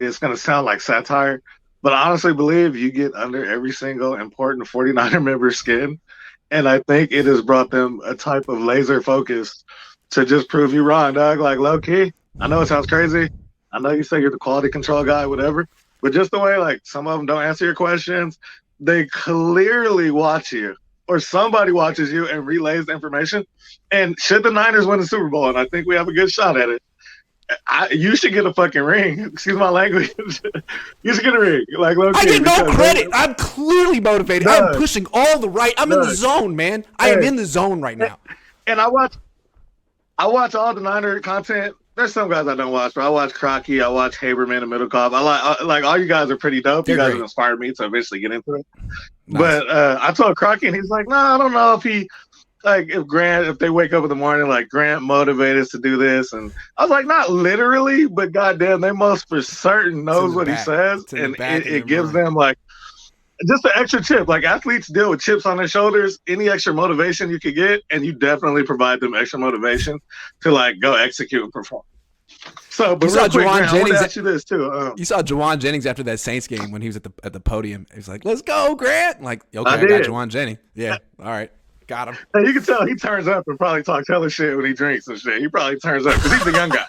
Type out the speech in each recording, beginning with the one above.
it's going to sound like satire, but I honestly believe you get under every single important 49er member's skin. And I think it has brought them a type of laser focus to just prove you wrong, dog. Like, low key, I know it sounds crazy. I know you say you're the quality control guy, whatever. But just the way, like, some of them don't answer your questions, they clearly watch you or somebody watches you and relays the information. And should the Niners win the Super Bowl, and I think we have a good shot at it, you should get a fucking ring. Excuse my language. You should get a ring. Like, low key, I get no credit. I'm clearly motivated. I'm pushing all the right. I'm in the zone, man. I am in the zone right now. And I watch all the Niner content. There's some guys I don't watch, but I watch Crocky, I watch Haberman and Middlecoff. I like all you guys are pretty dope. You guys have inspired me to eventually get into it. Nice. But I told Crocky, and he's like, no, I don't know if he like if they wake up in the morning like Grant motivated us to do this, and I was like, not literally, but goddamn, they most for certain knows what he says, and it gives them like just an extra chip. Like athletes deal with chips on their shoulders. Any extra motivation you could get, and you definitely provide them extra motivation to like go execute and perform. So, but real quick, Grant, I want to ask you this too. You saw Juwan Jennings after that Saints game when he was at the podium. He was like, "Let's go, Grant!" I'm like, okay, I got Juwan Jennings. Yeah, all right, got him. And you can tell he turns up and probably talks hella shit when he drinks and shit. He probably turns up because he's a young guy.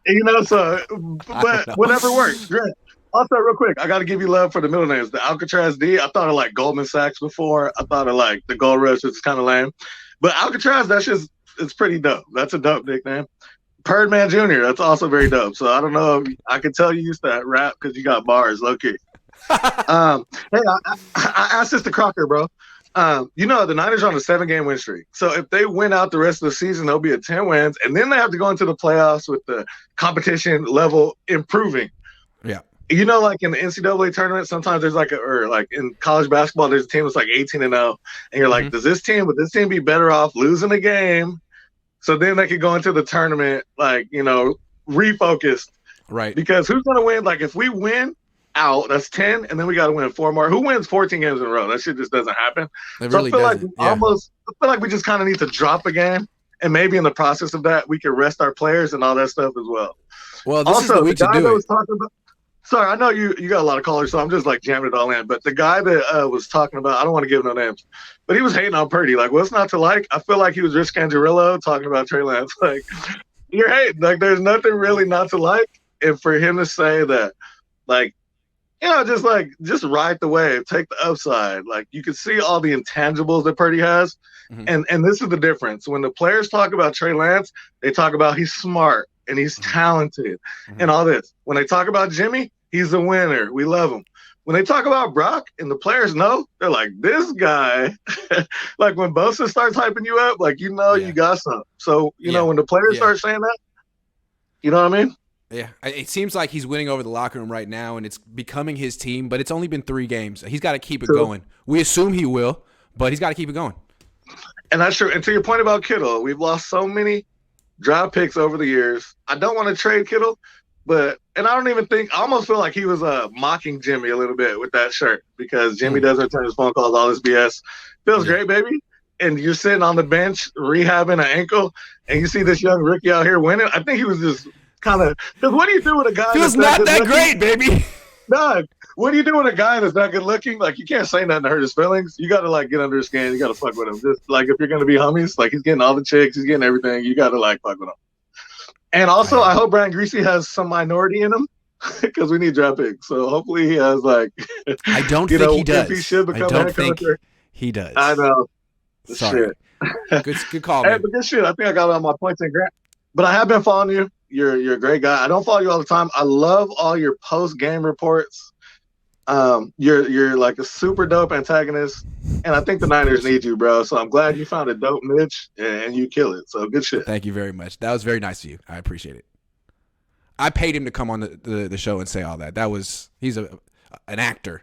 You know, so but whatever works. Grant. Also, real quick, I got to give you love for the middle names. The Alcatraz D, I thought of like Goldman Sachs before. I thought of like the Gold Rush, which is kind of lame. But Alcatraz, it's pretty dope. That's a dope nickname. Birdman Jr., that's also very dope. So I don't know if I can tell you used to rap because you got bars, low key. Hey, I asked this to Crocker, bro. You know, the Niners are on a 7-game win streak. So if they win out the rest of the season, they'll be at 10 wins. And then they have to go into the playoffs with the competition level improving. Yeah. You know, like in the NCAA tournament, sometimes there's like or like in college basketball, there's a team that's like 18-0. And you're like, would this team be better off losing a game? So then they could go into the tournament, like, you know, refocused. Right. Because who's going to win? Like, if we win out, that's 10, and then we got to win 4 more. Who wins 14 games in a row? That shit just doesn't happen. It really doesn't. I feel like we just kind of need to drop a game. And maybe in the process of that, we can rest our players and all that stuff as well. Well, this is the week to do it. Sorry, I know you got a lot of callers, so I'm just like jamming it all in. But the guy that was talking about, I don't want to give no names, but he was hating on Purdy. Like, what's not to like? I feel like he was Rich Scangarillo talking about Trey Lance. Like, you're hating. Like, there's nothing really not to like. And for him to say that, like, you know, just ride the wave, take the upside. Like, you can see all the intangibles that Purdy has. Mm-hmm. And this is the difference. When the players talk about Trey Lance, they talk about he's smart and he's talented and all this. When they talk about Jimmy, he's a winner. We love him. When they talk about Brock and the players know, they're like, this guy, like when Bosa starts hyping you up, like, you know, you got something. So, you know, when the players start saying that, you know what I mean? Yeah. It seems like he's winning over the locker room right now, and it's becoming his team, but it's only been 3 games. He's got to keep it going. We assume he will, but he's got to keep it going. And that's true. And to your point about Kittle, we've lost so many draft picks over the years. I don't want to trade Kittle. But I don't even think – I almost feel like he was mocking Jimmy a little bit with that shirt because Jimmy doesn't return his phone calls, all this BS. Feels great, baby. And you're sitting on the bench rehabbing an ankle, and you see this young rookie out here winning. I think he was just kind of – because what do you do with a guy feels not that great, baby? No. What do you do with a guy that's not good looking? Like, you can't say nothing to hurt his feelings. You got to, like, get under his skin. You got to fuck with him. Just, like, if you're going to be homies, like, he's getting all the chicks. He's getting everything. You got to, like, fuck with him. And also, I hope Brian Greasy has some minority in him because we need draft picks. So hopefully he has like. I don't think he does. He should become I don't think he does. I know. Sorry. Good call, man. Hey, but good shit. I think I got all my points in Grant. But I have been following you. You're a great guy. I don't follow you all the time. I love all your post game reports. You're like a super dope antagonist, and I think the Niners need you, bro. So I'm glad you found a dope niche and you kill it. So good shit. Thank you very much. That was very nice of you. I appreciate it. I paid him to come on the show and say all that. He's an actor.